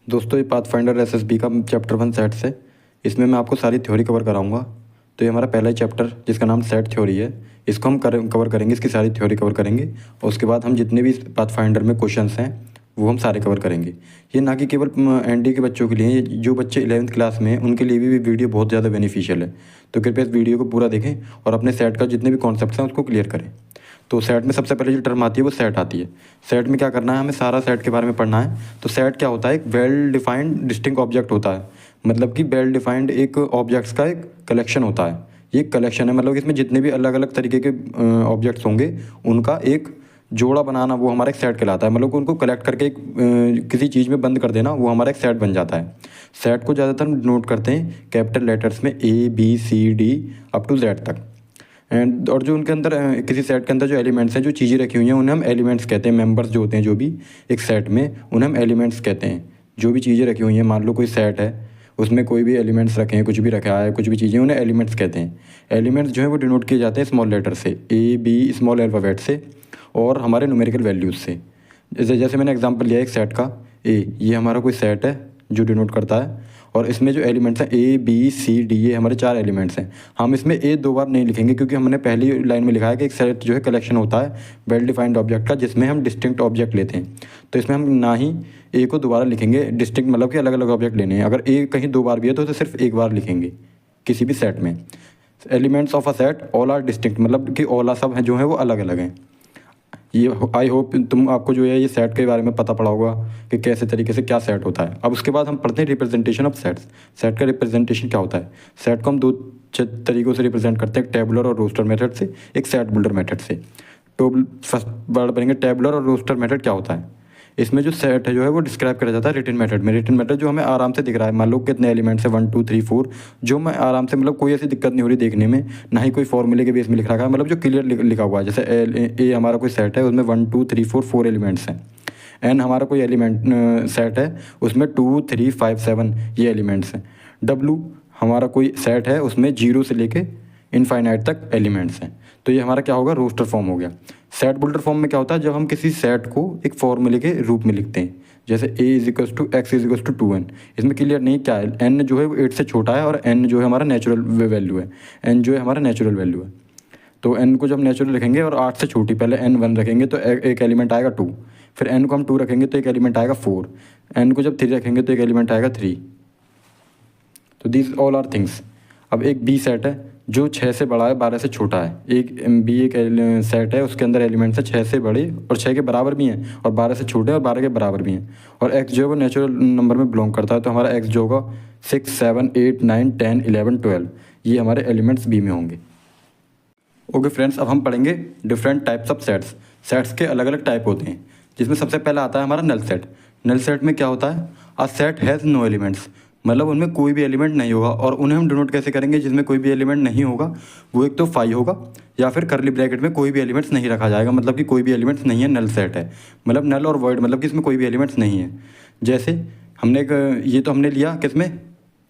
दोस्तों ये pathfinder SSB का चैप्टर 1 सेट्स है। इसमें मैं आपको सारी थ्योरी कवर कराऊंगा। तो ये हमारा पहला चैप्टर जिसका नाम सेट थ्योरी है, इसको हम कवर करेंगे, इसकी सारी थ्योरी कवर करेंगे और उसके बाद हम जितने भी पाथफाइंडर में क्वेश्चंस हैं वो हम सारे कवर करेंगे। ये ना कि केवल एनडी के बच्चों के लिए, ये जो बच्चे 11th क्लास में हैं उनके लिए भी वीडियो बहुत ज़्यादा बेनिफिशियल है। तो कृपया इस वीडियो को पूरा देखें और अपने सेट का जितने भी कॉन्सेप्ट्स हैं उसको क्लियर करें। तो सेट में सबसे पहले जो टर्म आती है वो सेट आती है। सेट में क्या करना है, हमें सारा सेट के बारे में पढ़ना है। तो सेट क्या होता है, एक वेल डिफाइंड डिस्टिंक्ट ऑब्जेक्ट होता है। मतलब कि वेल डिफाइंड एक ऑब्जेक्ट्स का एक कलेक्शन होता है। ये कलेक्शन है, मतलब इसमें जितने भी अलग अलग तरीके के ऑब्जेक्ट्स होंगे उनका एक जोड़ा बनाना वो हमारा एक सेट कहलाता है। मतलब उनको कलेक्ट करके एक किसी चीज़ में बंद कर देना वो हमारा एक सेट बन जाता है। सेट को ज़्यादातर नोट करते हैं कैपिटल लेटर्स में A B C D up to Z तक। एंड और जो उनके अंदर किसी सेट के अंदर जो एलिमेंट्स हैं, जो चीज़ें रखी हुई हैं, उन्हें हम एलिमेंट्स कहते हैं। मेंबर्स जो होते हैं जो भी एक सेट में, उन्हें हम एलिमेंट्स कहते हैं। जो भी चीज़ें रखी हुई हैं, मान लो कोई सेट है उसमें कोई भी एलिमेंट्स रखे हैं, कुछ भी रखा है, कुछ भी चीज़ें, उन्हें एलिमेंट्स कहते हैं। एलिमेंट्स जो है वो डिनोट किए जाते हैं स्मॉल लेटर से, A B स्मॉल अल्फ़ाबेट से और हमारे न्यूमेरिकल वैल्यूज़ से। जैसे मैंने एग्जांपल लिया एक सेट का A, ये हमारा कोई सेट है जो डिनोट करता है और इसमें जो एलिमेंट्स हैं A B C D, ये हमारे 4 एलिमेंट्स हैं। हम इसमें A 2 बार नहीं लिखेंगे क्योंकि हमने पहली लाइन में लिखा है कि एक सेट जो है कलेक्शन होता है वेल डिफाइंड ऑब्जेक्ट का, जिसमें हम डिस्टिंक्ट ऑब्जेक्ट लेते हैं। तो इसमें हम ना ही A को दोबारा लिखेंगे, डिस्टिंक्ट मतलब कि अलग अलग ऑब्जेक्ट लेने हैं। अगर A कहीं 2 बार भी है तो सिर्फ एक बार लिखेंगे किसी भी सेट में। Elements of a set all are distinct, मतलब कि ऑल सब हैं जो हैं वो अलग अलग हैं। ये आई होप आपको जो है ये सेट के बारे में पता पड़ा होगा कि कैसे तरीके से क्या सेट होता है। अब उसके बाद हम पढ़ते हैं रिप्रेजेंटेशन ऑफ सेट्स। सेट का रिप्रेजेंटेशन क्या होता है। सेट को हम 2 तरीक़ों से रिप्रेजेंट करते हैं, टेबुलर और रोस्टर मेथड से, एक सेट बिल्डर मेथड से। तो फर्स्ट वर्ड पढ़ेंगे टेबुलर और रोस्टर मेथड क्या होता है। इसमें जो सेट है जो है वो डिस्क्राइब करा जाता है रिटन मेथड में। रिटन मेथड जो हमें आराम से दिख रहा है, मान लो कितने एलिमेंट्स है 1 2 3 4, जो मैं आराम से, मतलब कोई ऐसी दिक्कत नहीं हो रही देखने में, ना ही कोई फॉर्मूले के बेस में लिख रखा है, मतलब जो क्लियर लिखा हुआ है। जैसे ए हमारा कोई सेट है उसमें 1 2 3 4 एलिमेंट्स हैं। एन हमारा कोई एलिमेंट सेट है उसमें 2 3 5 7 ये एलिमेंट्स हैं। डब्लू हमारा कोई सेट है उसमें 0 से लेके इनफाइनाइट तक एलिमेंट्स हैं। तो ये हमारा क्या होगा, रोस्टर फॉर्म हो गया। सेट बिल्डर फॉर्म में क्या होता है, जब हम किसी सेट को एक फॉर्मूले के रूप में लिखते हैं, जैसे A = X = 2n। इसमें क्लियर नहीं क्या है, n जो है वो 8 से छोटा है और n जो है हमारा नेचुरल वैल्यू है। n जो है हमारा नेचुरल वैल्यू है। तो n को जब नेचुरल रखेंगे और 8 से छोटी, पहले n 1 रखेंगे तो एक एलिमेंट आएगा 2, फिर n को हम 2 रखेंगे तो एक एलिमेंट आएगा 4, n को जब 3 रखेंगे तो एक एलिमेंट आएगा 3। तो दिस ऑल आर थिंग्स। अब एक B सेट है जो 6 से बड़ा है 12 से छोटा है। एक सेट है उसके अंदर एलिमेंट्स है 6 से बड़े और 6 के बराबर भी हैं, और 12 से छोटे और 12 के बराबर भी हैं। और x जो है वो नेचुरल नंबर में बिलोंग करता है। तो हमारा x जो होगा 6 7 8 9 10 11 12, ये हमारे एलिमेंट्स B में होंगे। ओके फ्रेंड्स, अब हम पढ़ेंगे different types of sets. Sets के अलग अलग टाइप होते हैं, जिसमें सबसे पहला आता है हमारा नल सेट। नल सेट में क्या होता है, a set has no elements, मतलब उनमें कोई भी एलिमेंट नहीं होगा। और उन्हें हम डिनोट कैसे करेंगे, जिसमें कोई भी एलिमेंट नहीं होगा वो एक तो फाई होगा या फिर करली ब्रैकेट में कोई भी एलिमेंट्स नहीं रखा जाएगा, मतलब कि कोई भी एलिमेंट्स नहीं है, नल सेट है। मतलब नल और वॉइड, मतलब कि इसमें कोई भी एलिमेंट्स नहीं है। जैसे हमने ये तो हमने लिया किस में,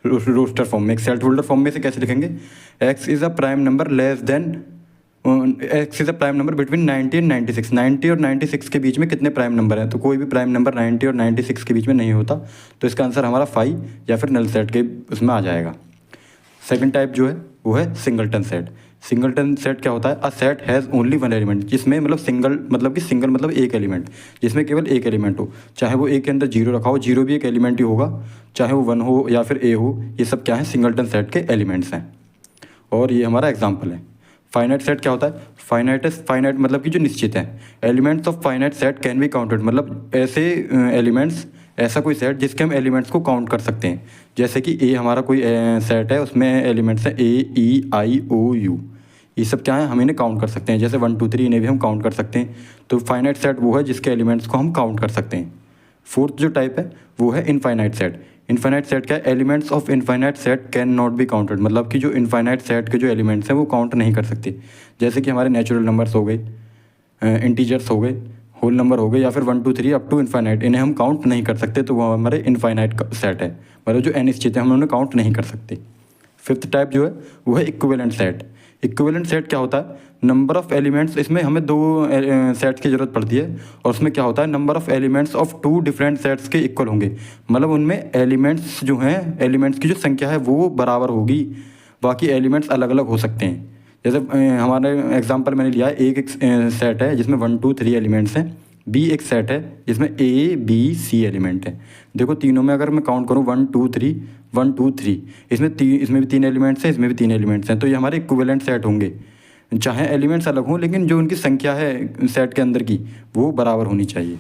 रोस्टर फॉर्म में। एक सेट होल्डर फॉर्म में से कैसे लिखेंगे, x is a prime number less than x is a prime number between 90 and 96। 90 और 96 के बीच में कितने प्राइम नंबर हैं, तो कोई भी प्राइम नंबर 90 और 96 के बीच में नहीं होता। तो इसका आंसर हमारा फाई या फिर नल सेट के उसमें आ जाएगा। सेकंड टाइप जो है वो है सिंगलटन सेट। सिंगलटन सेट क्या होता है, a set has only one element, जिसमें मतलब सिंगल मतलब एक एलिमेंट, जिसमें केवल एक एलिमेंट हो। चाहे वो ए के अंदर 0 रखा हो, 0 भी एक एलिमेंट ही होगा, चाहे वो 1 हो या फिर a हो, ये सब क्या है, सिंगलटन सेट के एलिमेंट्स हैं। और ये हमारा एग्जाम्पल है। फाइनाइट सेट क्या होता है, फाइनाइट मतलब कि जो निश्चित है। Elements of finite set can be counted, मतलब ऐसे एलिमेंट्स, ऐसा कोई सेट जिसके हम एलिमेंट्स को काउंट कर सकते हैं। जैसे कि ए हमारा कोई सेट है उसमें एलिमेंट्स हैं A E I O U, ये सब क्या है, हम इन्हें काउंट कर सकते हैं। जैसे 1 2 3 इन्हें भी हम काउंट कर सकते हैं। तो फाइनाइट सेट वो है जिसके एलिमेंट्स को हम काउंट कर सकते हैं। फोर्थ जो टाइप है वो है इनफाइनाइट सेट। इनफाइनाइट सेट क्या है, elements of infinite set can not be counted, मतलब कि जो इनफाइनाइट सेट के जो एलिमेंट्स हैं वो काउंट नहीं कर सकते। जैसे कि हमारे नेचुरल नंबर्स हो गए, इंटीजर्स हो गए, होल नंबर हो गए, या फिर 1 2 3 अप टू इनफाइनाइट, इन्हें हम काउंट नहीं कर सकते। तो वो हमारे इनफाइनाइट सेट है, मतलब जो अनिश्चित है हम उन्हें काउंट नहीं कर सकते। फिफ्थ टाइप जो है वो है इक्विवेलेंट सेट। इक्विवेलेंट सेट क्या होता है, नंबर ऑफ़ एलिमेंट्स, इसमें हमें दो सेट्स की ज़रूरत पड़ती है और उसमें क्या होता है, number of elements of two different sets के इक्वल होंगे। मतलब उनमें एलिमेंट्स जो हैं, एलिमेंट्स की जो संख्या है वो बराबर होगी, बाकी एलिमेंट्स अलग अलग हो सकते हैं। जैसे हमारे एग्जांपल मैंने लिया है, एक सेट है जिसमें 1 2 3 एलिमेंट्स हैं, बी एक सेट है जिसमें ए बी सी एलिमेंट है। देखो तीनों में अगर मैं काउंट करूँ 1 2 3 1 2 3, इसमें भी 3 एलिमेंट्स हैं, इसमें भी 3 एलिमेंट्स हैं, तो ये हमारे इक्विवेलेंट सेट होंगे। चाहे एलिमेंट्स अलग हों लेकिन जो उनकी संख्या है सेट के अंदर की वो बराबर होनी चाहिए।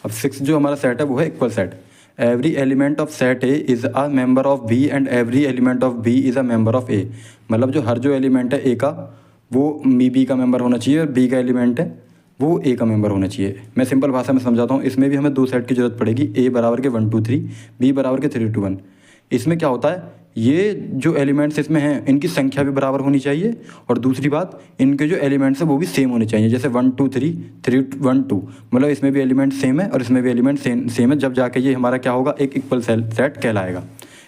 अब 6 जो हमारा सेट है वो है equal set. Every element of set A is a member of B and every element of B is a member of A. मतलब जो एलिमेंट है ए का वो बी का मेंबर होना चाहिए और बी का एलिमेंट है वो ए का मेंबर होना चाहिए। मैं सिंपल भाषा में समझाता हूँ, इसमें भी हमें दो सेट की जरूरत पड़ेगी, ए बराबर के 1 2 3, बी बराबर के 3 2 1। इसमें क्या होता है, ये जो एलिमेंट्स इसमें हैं इनकी संख्या भी बराबर होनी चाहिए और दूसरी बात इनके जो एलिमेंट्स हैं वो भी सेम होने चाहिए। जैसे 1 2 3 3 1 2, मतलब इसमें भी एलिमेंट सेम है और इसमें भी एलिमेंट सेम है, जब जाके ये हमारा क्या होगा, एक इक्वल सेट कहलाएगा।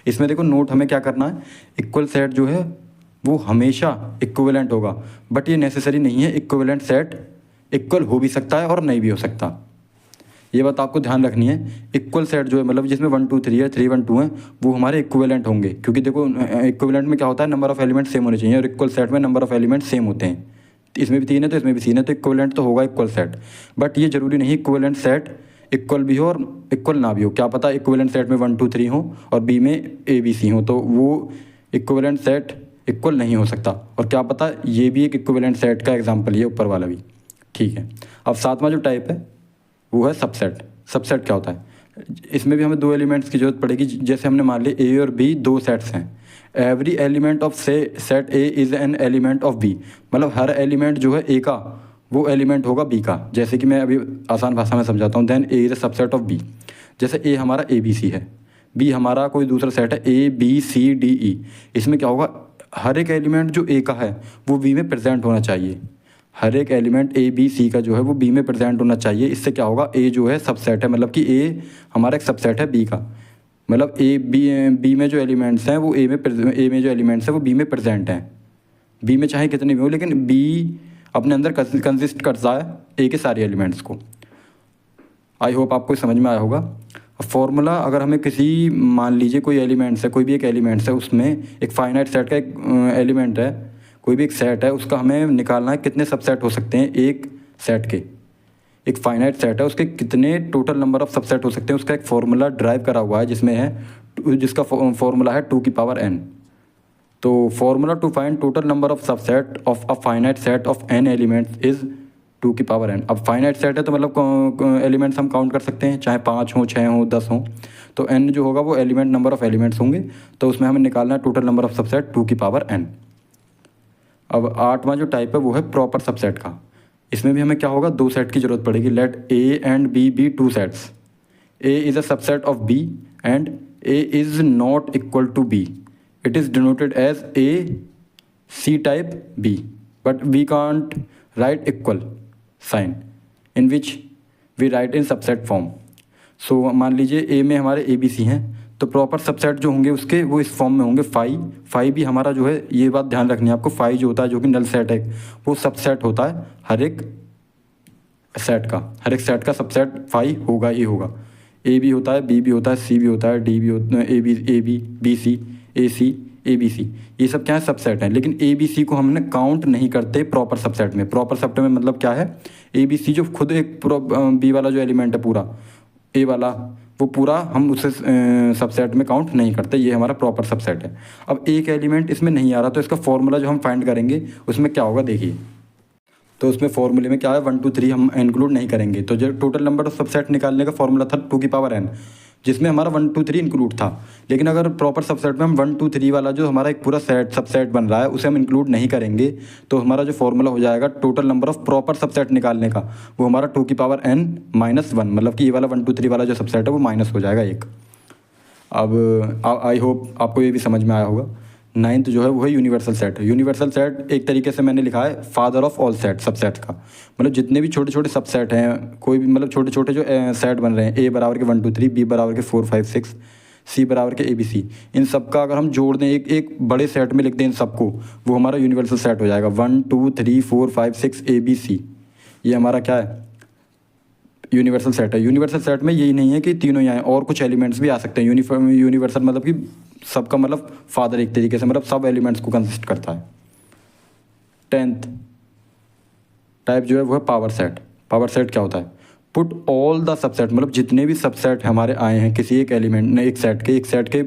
इसमें देखो नोट हमें क्या करना है, इक्वल सेट जो है वो हमेशा इक्विवेलेंट होगा, बट ये नेसेसरी नहीं है। इक्विवेलेंट सेट इक्वल हो भी सकता है और नहीं भी हो सकता, ये बात आपको ध्यान रखनी है। इक्वल सेट जो है मतलब जिसमें 1 2 3 है, 3 1 2 है, वो हमारे इक्विवेलेंट होंगे, क्योंकि देखो इक्विवेलेंट में क्या होता है, नंबर ऑफ एलिमेंट सेम होने चाहिए और इक्वल सेट में नंबर ऑफ एलिमेंट सेम होते हैं। इसमें भी 3 है तो इसमें भी 3 है, तो इक्विवेलेंट तो होगा इक्वल सेट। बट ये जरूरी नहीं इक्विवेलेंट सेट इक्वल भी हो और इक्वल ना भी हो। क्या पता इक्विवेलेंट सेट में 1 2 3 हो और बी में ए बी सी हो, तो वो इक्विवेलेंट सेट इक्वल नहीं हो सकता। और क्या पता ये भी एक इक्विवेलेंट सेट का एग्जाम्पल है, ऊपर वाला भी। ठीक है, अब सातवां जो टाइप है वो है सबसेट। सबसेट क्या होता है, इसमें भी हमें दो एलिमेंट्स की जरूरत पड़ेगी। जैसे हमने मान लिया ए और बी दो सेट्स हैं, every element of set A is an element of B. मतलब हर एलिमेंट जो है ए का वो एलिमेंट होगा बी का। जैसे कि मैं अभी आसान भाषा में समझाता हूँ, then A is a subset of B. जैसे ए हमारा ए बी सी है, बी हमारा कोई दूसरा सेट है A B C D E. इसमें क्या होगा, हर एक एलिमेंट जो ए का है वो बी में प्रेजेंट होना चाहिए। हर एक एलिमेंट ए बी सी का जो है वो बी में प्रेजेंट होना चाहिए। इससे क्या होगा, ए जो है सबसेट है, मतलब कि ए हमारा एक सबसेट है बी का। मतलब ए बी में जो एलिमेंट्स हैं वो ए में जो एलिमेंट्स हैं वो बी में प्रेजेंट हैं। बी में चाहे कितने भी हो, लेकिन बी अपने अंदर कंसिस्ट करता है ए के सारे एलिमेंट्स को। आई होप आपको समझ में आया होगा। फॉर्मूला अगर हमें किसी, मान लीजिए कोई एलिमेंट्स है, कोई भी एक एलिमेंट्स है, उसमें एक फाइनाइट सेट का एक एलिमेंट है, कोई भी एक सेट है, उसका हमें निकालना है कितने सबसेट हो सकते हैं एक सेट के। एक फाइनाइट सेट है, उसके कितने टोटल नंबर ऑफ सबसेट हो सकते हैं, उसका एक फॉर्मूला ड्राइव करा हुआ है जिसमें है, जिसका फॉर्मूला है 2 की पावर n। तो formula to find total number of subset of a finite set of n elements is 2 की पावर n। अब फाइनाइट सेट है तो मतलब एलिमेंट्स हम काउंट कर सकते हैं, चाहे 5 हो 6 हो 10 हो, तो n जो होगा वो एलिमेंट नंबर ऑफ एलिमेंट्स होंगे, तो उसमें हमें निकालना है टोटल नंबर ऑफ सबसेट 2 की पावर n। अब आठवां जो टाइप है वो है प्रॉपर सबसेट का। इसमें भी हमें क्या होगा, दो सेट की जरूरत पड़ेगी। Let A and B be two sets, A is a subset of B and A is not equal to B. It is denoted as A C type B, but we can't write equal sign in which we write in subset form. So मान लीजिए ए में हमारे ए B सी हैं, तो proper subset जो होंगे उसके वो इस फॉर्म में होंगे। फाई भी हमारा जो है, ये बात ध्यान रखनी है आपको, फाई जो होता है जो कि नल सेट है, वो सबसेट होता है हर एक सेट का। हर एक सेट का सबसेट फाई होगा ही होगा। ए भी होता है, बी भी होता है, सी भी होता है, डी भी होता है, A B B C A C A B C, ये सब क्या है, सबसेट है। लेकिन ए बी सी को हमने काउंट नहीं करते प्रॉपर सबसेट में। प्रॉपर सबसेट में मतलब क्या है, ए बी सी जो खुद एक बी वाला जो एलिमेंट है पूरा, ए वाला, वो पूरा हम उसे सबसेट में काउंट नहीं करते। ये हमारा प्रॉपर सबसेट है। अब एक एलिमेंट इसमें नहीं आ रहा, तो इसका फॉर्मूला जो हम फाइंड करेंगे उसमें क्या होगा देखिए। तो उसमें फॉर्मूले में क्या है, 1 2 3 हम इंक्लूड नहीं करेंगे। तो जो टोटल नंबर ऑफ सबसेट निकालने का फॉर्मूला था 2 की पावर n, जिसमें हमारा 1 2 3 इंक्लूड था। लेकिन अगर प्रॉपर सबसेट में हम 1 2 3 वाला जो हमारा एक पूरा सेट सबसेट बन रहा है उसे हम इंक्लूड नहीं करेंगे, तो हमारा जो फॉर्मूला हो जाएगा total number of proper subset निकालने का, वो हमारा 2 की पावर n -1। मतलब कि ये वाला 1 2 3 वाला जो सबसेट है वो माइनस हो जाएगा 1। अब आई होप आपको ये भी समझ में आया होगा। 9th जो है वो है यूनिवर्सल सेट। यूनिवर्सल सेट एक तरीके से मैंने लिखा है father of all set, subset का। मतलब जितने भी छोटे छोटे सबसेट हैं, कोई भी मतलब छोटे छोटे जो सेट बन रहे हैं, ए बराबर के 1 2 3, बी बराबर के 4 5 6, सी बराबर के ABC, इन सब का अगर हम जोड़ दें एक बड़े सेट में लिख दें इन सबको, वो हमारा यूनिवर्सल सेट हो जाएगा। 1 2 3 4 5 6 ABC, ये हमारा क्या है, यूनिवर्सल सेट है। यूनिवर्सल सेट में यही नहीं है कि तीनों ही आए, और कुछ एलिमेंट्स भी आ सकते हैं। यूनिवर्सल मतलब कि सबका मतलब फादर एक तरीके से, मतलब सब एलिमेंट्स को कंसिस्ट करता है। 10th टाइप जो है वो है पावर सेट। पावर सेट क्या होता है, पुट ऑल द सबसेट, मतलब जितने भी सबसेट हमारे आए हैं किसी एक एलिमेंट ने, एक सेट के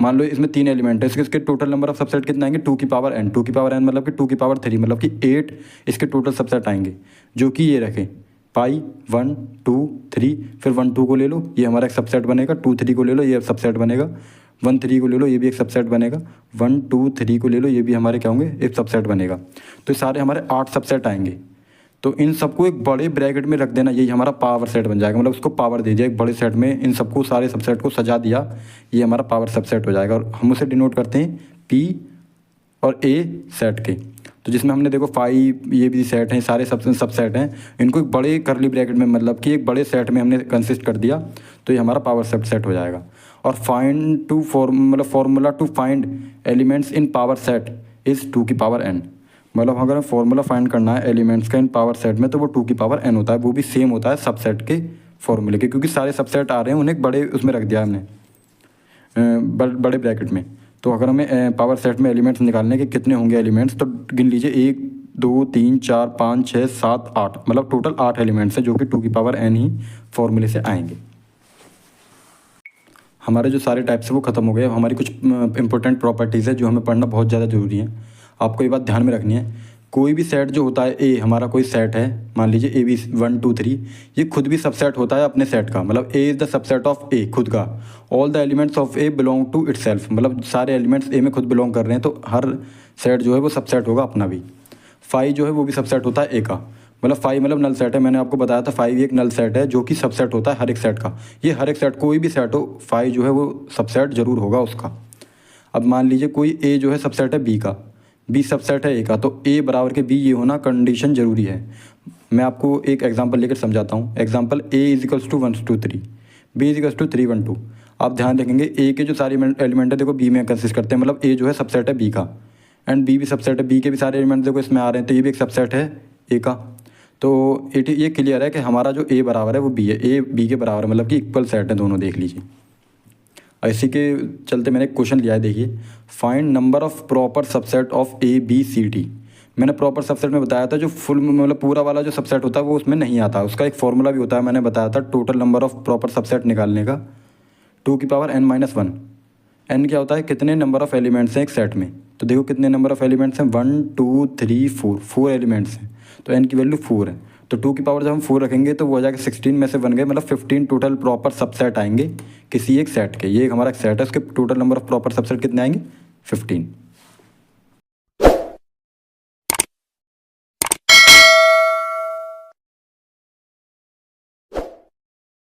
मान लो इसमें 3 एलिमेंट है, इसके टोटल नंबर ऑफ सबसेट कितने आएंगे, 2 की पावर n। 2 की पावर n मतलब कि 2 की पावर 3, मतलब कि 8 इसके टोटल सबसेट आएंगे, जो कि ये रखें पाई 1 2 3, फिर 1 2 को ले लो, ये हमारा एक सबसेट बनेगा। 2 3 को ले लो, ये सबसेट बनेगा। 1 3 को ले लो, ये भी एक सबसेट बनेगा। 1 2 3 को ले लो, ये भी हमारे क्या होंगे, एक सबसेट बनेगा। तो ये सारे हमारे 8 सबसेट आएंगे। तो इन सबको एक बड़े ब्रैकेट में रख देना, यही हमारा पावर सेट बन जाएगा। मतलब उसको पावर दे दिया एक बड़े सेट में, इन सबको सारे सबसेट को सजा दिया, ये हमारा पावर सबसेट हो जाएगा। और हम उसे डिनोट करते हैं P और A सेट के। तो जिसमें हमने देखो 5 ये भी सेट हैं, सारे सबसेट हैं, इनको एक बड़े करली ब्रैकेट में, मतलब कि एक बड़े सेट में हमने कंसिस्ट कर दिया, तो ये हमारा पावर सबसेट हो जाएगा। और formula to find elements in power set is 2 की पावर n। मतलब अगर फॉर्मूला फाइंड करना है एलिमेंट्स का इन पावर सेट में, तो वो 2 की पावर n होता है। वो भी सेम होता है सबसेट के फॉर्मूले के, क्योंकि सारे सबसेट आ रहे हैं, उन्हें बड़े उसमें रख दिया हमने, बड़े ब्रैकेट में। तो अगर हमें पावर सेट में एलिमेंट्स निकालने के कितने होंगे एलिमेंट्स, तो गिन लीजिए 1 2 3 4 5 6 7 8, मतलब टोटल 8 एलिमेंट्स हैं, जो कि 2 की पावर n ही फॉर्मूले से आएंगे। हमारे जो सारे टाइप्स हैं वो खत्म हो गए। हमारी कुछ इंपॉर्टेंट प्रॉपर्टीज़ है जो हमें पढ़ना बहुत ज़्यादा ज़रूरी है। आपको ये बात ध्यान में रखनी है, कोई भी सेट जो होता है, ए हमारा कोई सेट है, मान लीजिए AB 1 2 3, ये खुद भी सबसेट होता है अपने सेट का। मतलब A is the subset of A, खुद का। All the elements of A belong to itself, मतलब सारे एलिमेंट्स A में खुद बिलोंग कर रहे हैं, तो हर सेट जो है वो सबसेट होगा अपना भी। 5 जो है वो भी सबसेट होता है A का, मतलब 5 मतलब नल सेट है। मैंने आपको बताया था 5 एक नल सेट है जो कि सबसेट होता है हर एक सेट का। ये हर एक सेट, कोई भी सेट हो, 5 जो है वो सबसेट जरूर होगा उसका। अब मान लीजिए कोई A जो है सबसेट है B का, B सबसेट है A का, तो A बराबर के B ये होना कंडीशन जरूरी है। मैं आपको एक एग्जांपल लेकर समझाता हूँ। Example A equals to 1 2 3, B equals to 3 1 2। आप ध्यान रखेंगे A के जो सारे एलिमेंट है देखो B में कंसिस्ट करते हैं, मतलब A जो है सबसेट है B का, एंड B भी सबसेट है, B के भी सारे एलिमेंट देखो इसमें आ रहे हैं, तो ये भी एक सबसेट है A का। तो ये क्लियर है कि हमारा जो A बराबर है वो B है, A B के बराबर है, मतलब कि इक्वल सेट है दोनों, देख लीजिए। इसी के चलते मैंने एक क्वेश्चन लिया है, देखिए, find number of proper subset of ABCD। मैंने प्रॉपर सबसेट में बताया था, जो फुल मतलब पूरा वाला जो सबसेट होता है वो उसमें नहीं आता, उसका एक फॉर्मूला भी होता है, मैंने बताया था total number of proper subset निकालने का, 2 की पावर n-1। n क्या होता है, कितने नंबर ऑफ एलिमेंट्स हैं एक सेट में। तो देखो कितने नंबर ऑफ एलिमेंट्स हैं, 1 2 3 4, 4 एलिमेंट्स हैं, तो n की वैल्यू 4 है। तो 2 की पावर जब हम 4 रखेंगे तो वो हो जाएगा 16 में से 1 गए, मतलब 15 टोटल प्रॉपर सबसेट आएंगे किसी एक सेट के। ये एक हमारा एक सेट है, उसके total number of proper subset कितने आएंगे, 15।